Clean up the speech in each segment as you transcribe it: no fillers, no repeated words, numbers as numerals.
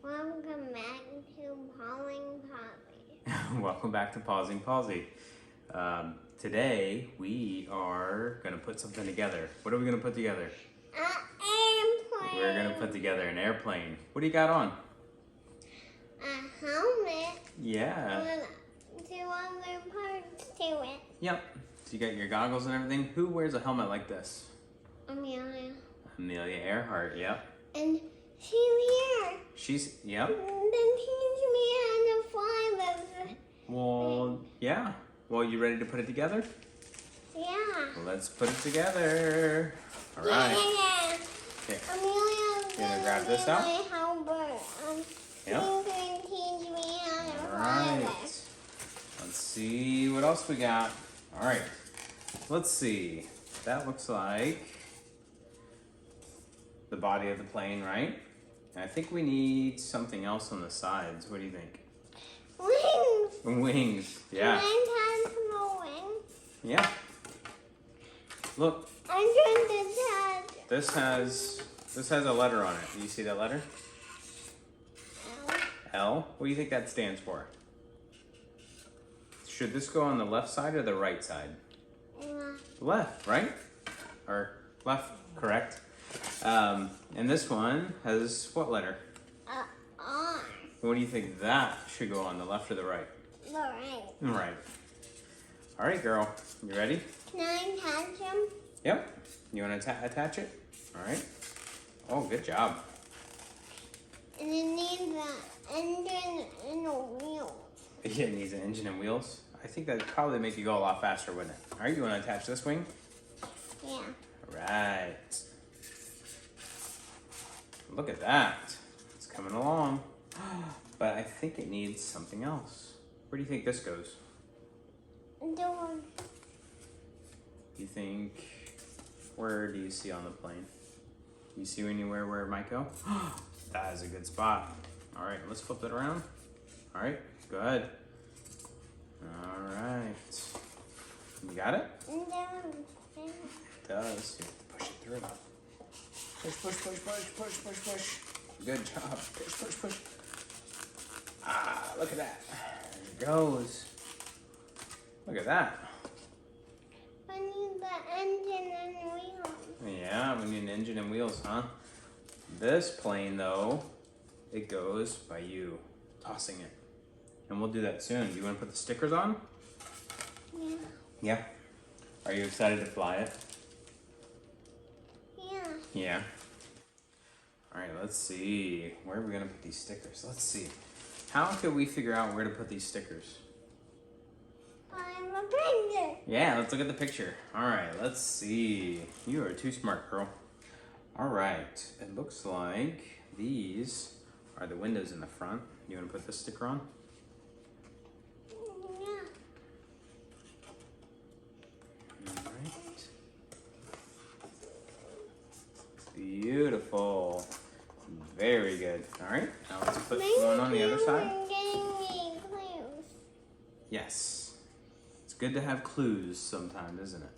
Welcome back to Pausing Palsy. Welcome back to Pausing Palsy. Today we are going to put something together. What are we going to put together? An airplane. We're going to put together an airplane. What do you got on? A helmet. Yeah. With two other parts to it. Yep. So you got your goggles and everything. Who wears a helmet like this? Amelia. Amelia Earhart, yep. And she's here. Yep. Then teach me how to fly this. Well, yeah. Well, you ready to put it together? Yeah. Well, let's put it together. All right. Yeah. Okay. Amelia's gonna grab be this out? my helper. Yep. She's gonna teach me how to All fly right. this. Let's see what else we got. All right. Let's see. That looks like the body of the plane, right? And I think we need something else on the sides. What do you think? Wings. Wings. Yeah. Can I touch the wings? Yeah. Look, I'm trying to touch. this has a letter on it. Do you see that letter? L. What do you think that stands for? Should this go on the left side or the right side? Left, right? Or left, correct. And this one has what letter? R. What do you think that should go on, the left or the right? The right. Right. All right, girl. You ready? Can I touch them? Yep. You want to attach it? All right. Oh, good job. And it needs an engine and a wheel. Yeah, it needs an engine and wheels. I think that'd probably make you go a lot faster, wouldn't it? All right, you want to attach this wing? Yeah. All right. Look at that. It's coming along. But I think it needs something else. Where do you think this goes? Door. You think, where do you see on the plane? You see anywhere where it might go? That is a good spot. All right, let's flip it around. All right, go ahead. All right. You got it? It does. You have to push it through. Push, push, push, push, push, push, push. Good job. Push, push, push. Ah, look at that. There it goes. Look at that. I need the engine and wheel. Yeah, we need an engine and wheels, huh? This plane, though, it goes by you tossing it. And we'll do that soon. Do you want to put the stickers on? Yeah. Yeah. Are you excited to fly it? Yeah. Yeah. All right, let's see. Where are we going to put these stickers? Let's see. How could we figure out where to put these stickers? I'm a picture. Yeah, let's look at the picture. All right, let's see. You are too smart, girl. All right, it looks like these are the windows in the front. You want to put this sticker on? Yeah. All right. Beautiful. Very good. All right, now let's put one on the other side. Getting me clues. Yes. It's good to have clues sometimes, isn't it?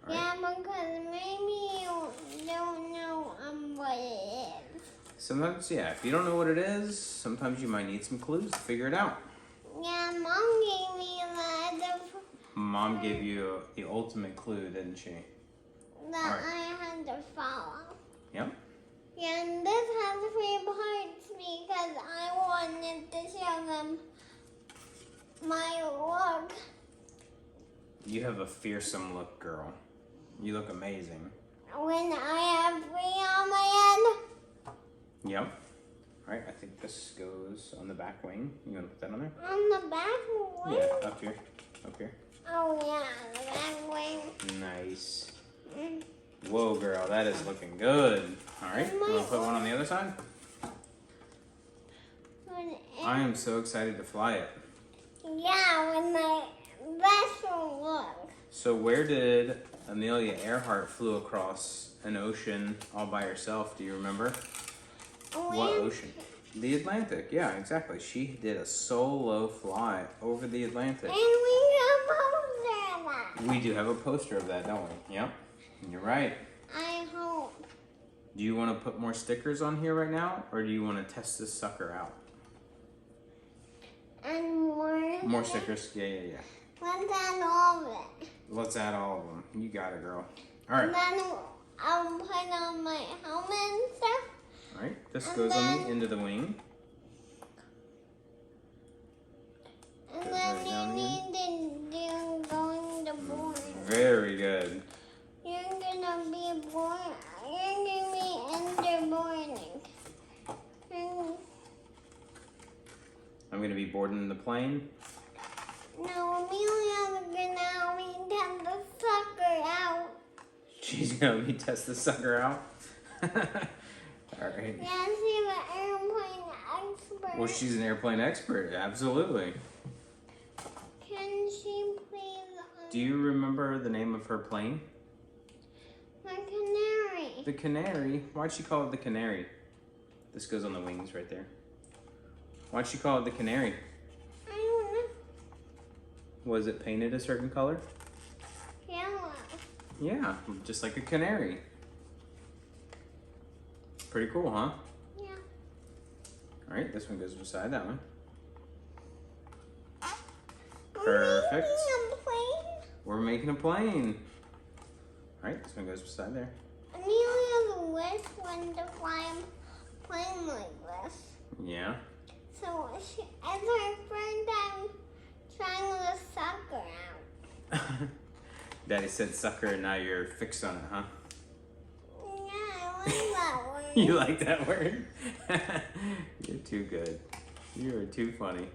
All right. Yeah, because maybe you don't know what it is. Sometimes, yeah, if you don't know what it is, sometimes you might need some clues to figure it out. Yeah, Mom gave me the Mom gave you the ultimate clue, didn't she? that Alright. I had to follow. Yep. Yeah, and this has 3 parts because I wanted to show them my look. You have a fearsome look, girl. You look amazing. When I have 3 on my head. Yep. All right, I think this goes on the back wing. You want to put that on there? On the back wing? Yeah, up here. Up here. Oh yeah, the back wing. Nice. Whoa, girl, that is looking good. All right, you want to put one on the other side? I am so excited to fly it. Yeah, when my vessel look. So where did Amelia Earhart flew across an ocean all by herself? Do you remember? What ocean? The Atlantic. Yeah, exactly. She did a solo fly over the Atlantic. And we have poster of that. We do have a poster of that, don't we? Yep. You're right. I hope. Do you want to put more stickers on here right now, or do you want to test this sucker out? And more. More stickers. Yeah. Let's add all of it. Let's add all of them. You got it, girl. All right. And then I'll put on my helmet and stuff. All right. This goes on the end of the wing. And Goes then right down you need to do going to board. Very good. You're gonna be born. You're gonna be underboarding. I'm gonna be boarding the plane. No, Amelia's gonna be test the sucker out. She's gonna help me test the sucker out. All right. Yeah, she's an airplane expert. Well, she's an airplane expert. Absolutely. Can she please? Do you remember the name of her plane? The canary. The Canary. Why'd she call it the Canary? This goes on the wings right there. Why'd she call it the Canary? I don't know. Was it painted a certain color? Yellow. Yeah, just like a canary. Pretty cool, huh? Yeah. All right, this one goes beside that one. We're Perfect. making a plane. We're making a plane. All right, this one goes beside there. Amelia's wish one to fly a plane like this. Yeah. So it's her first time trying the sucker out. Daddy said sucker, and now you're fixed on it, huh? Yeah, I like that word. You like that word? You're too good. You are too funny.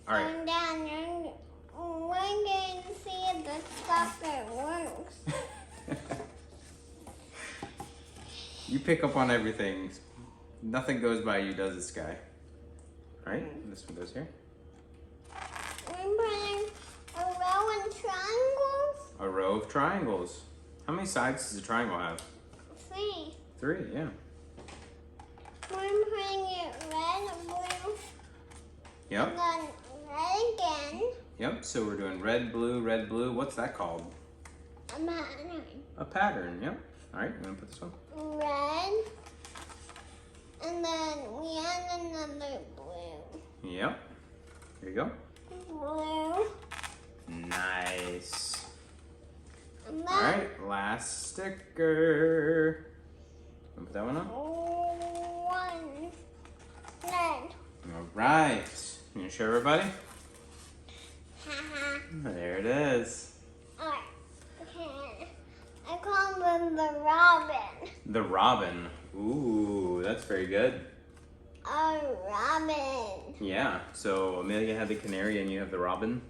All right. And then we're going to see if the sucker works. You pick up on everything. Nothing goes by you, does it, Sky? All right, this one goes here. We're putting a row of triangles. A row of triangles. How many sides does a triangle have? 3. 3, yeah. We're putting it red, blue, Yep, and then red again. yep. So we're doing red, blue, red, blue. What's that called? A pattern. A pattern, yep. All right, I'm gonna put this one. Red. And then we add another blue. Yep. Here you go. Blue. Nice. And then All right, last sticker. Put that one on. one. Red. All right. You gonna show everybody? Haha. There it is. Alright. Okay. I call them the robin. The robin. Ooh, that's very good. A robin. Yeah. So Amelia had the canary, and you have the robin.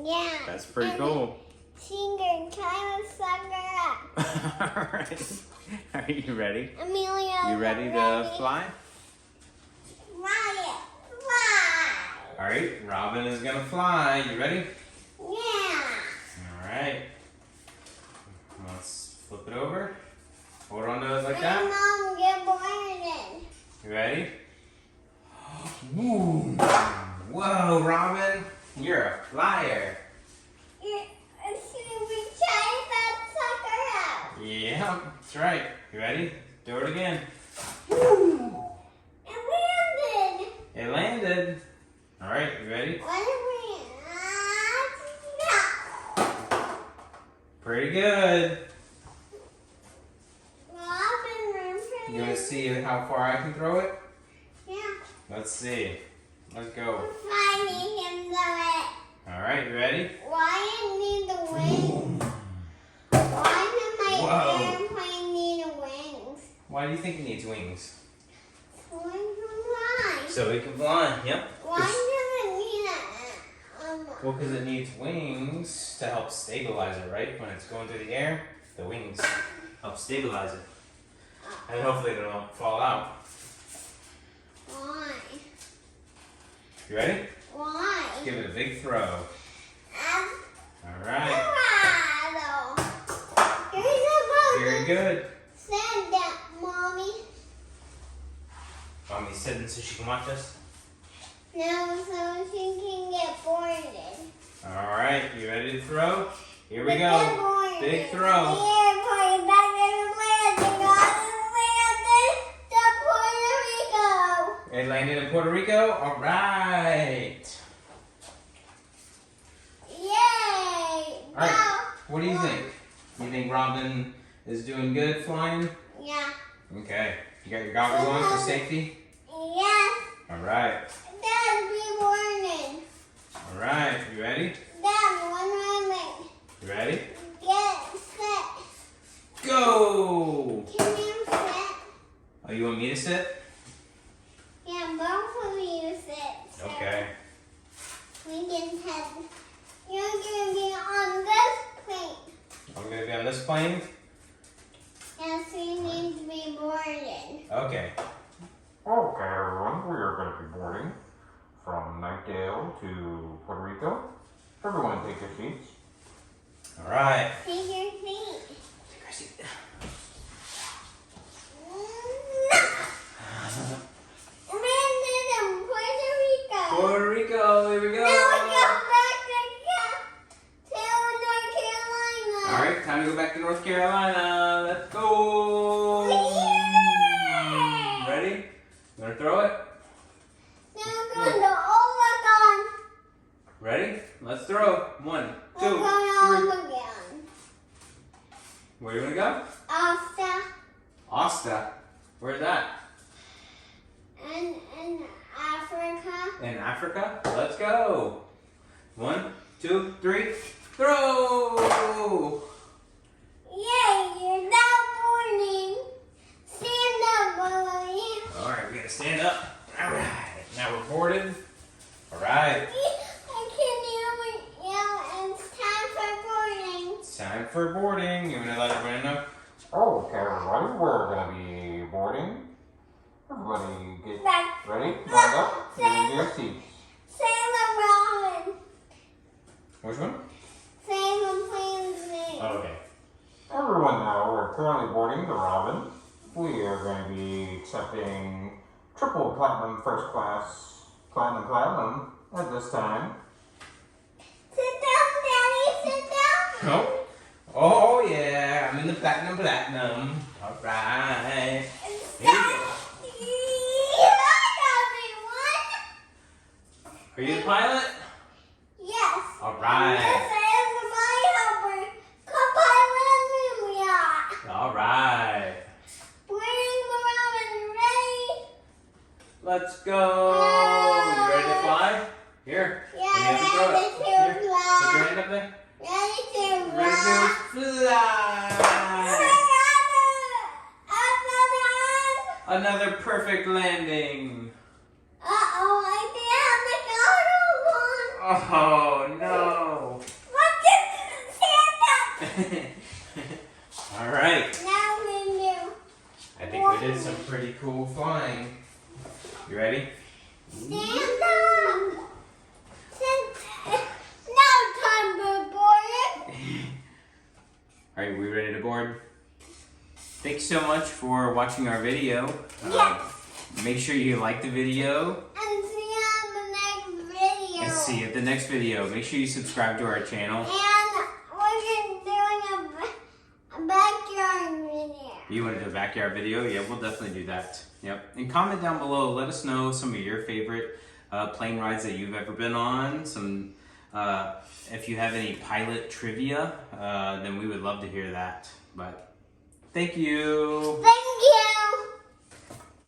Yeah. That's pretty And cool. She can try to suck her up. All right. Are you ready? Amelia. You ready to fly? Fly it. Fly. All right. Robin is gonna fly. You ready? Yeah. All right. Let's flip it over. Hold on to it like My that. mom get boarded. You ready? Woo! Whoa, Robin, you're a flyer. Should we try that sucker out? Yeah, that's right. You ready? Do it again. It landed. It landed. All right, you ready? What if we? Pretty good. Robin, You want to see how far I can throw it? Yeah. Let's see. Let's go. Finding him the All right, you ready? Why it need the wings? Why does my Whoa. airplane need wings? Why do you think it needs wings? So it can fly. So it can fly. Yep. Why does it need Well, because it needs wings to help stabilize it, right? When it's going through the air, the wings help stabilize it. And hopefully they don't fall out. Why? You ready? Why? Give it a big throw. All right. Very good. Said that, Mommy. Mommy's sitting so she can watch us. No, so she can get boarded. All right. You ready to throw? Here we But get go. boarded. Big The throw. airplane back in the landing on the It landed in Puerto Rico? All right. Yay! All right. What do you think? You think Robin is doing good flying? Yeah. Okay. You got your goggles on for safety? Yes. All right. Dad, be warning. All right. You ready? Dad, one moment. You ready? Get set. Go! Can you sit? Oh, you want me to sit? Yeah, both of you sit. So Okay. we can head. You're gonna be on this plane. I'm gonna be on this plane. Yes, we need to be boarding. Okay. Okay, everyone, we are going to be boarding from Nightdale to Puerto Rico. Everyone take your seats. All right. Take your seat. Take our seat. Landed in Puerto Rico. Puerto Rico, here we go. Now we go back to North Carolina. All right, time to go back to North Carolina. Let's go. Yay! Ready? You wanna throw it? Now we're going to Oregon. Ready? Let's throw. 1, 2, We're 3. going to Oregon. Where you wanna go? Asta Asta. Where's that? and in Africa. In Africa? Let's go. 1, 2, 3. Throw! Yay, you're not boarding. Stand up, boy. All right, we gotta stand up. All right, now we're boarded. All right, I can yell, it's time for boarding. it's time for boarding. You wanna let everyone know? Okay, everybody, we're going to be boarding. Everybody get Back. ready, line up, get into your seats. Sailor Robin. Which one? Sailor Plane's name. Oh, okay. Everyone now, we're currently boarding the Robin. We are going to be accepting triple platinum first class, platinum at this time. Sit down, Daddy, sit down. Oh, oh yeah, I'm in the platinum. All right. Here we go. Are you the pilot? Yes. All right. Yes, I am the my helper, co-pilot Amelia. All right. Bring the Robin ready. Let's go. You ready to fly? Here. Yeah, you have to throw it. ready to Here. Put your fly. hand up there. Ready to Ready fly. to fly. Another perfect landing. Uh-oh, I think I have the Oh no. What did stand up? All right. Now we do. I think we did some pretty cool flying. You ready? Stand up. Now time for boarding. All right, we ready to board? Thanks so much for watching our video. Yes. Make sure you like the video And see you on the next video. and see you at the next video. Make sure you subscribe to our channel. And we're doing a backyard video. You want to do a backyard video? Yeah, we'll definitely do that. Yep. And comment down below. Let us know some of your favorite plane rides that you've ever been on. Some, if you have any pilot trivia, then we would love to hear that. But thank you. Thank you.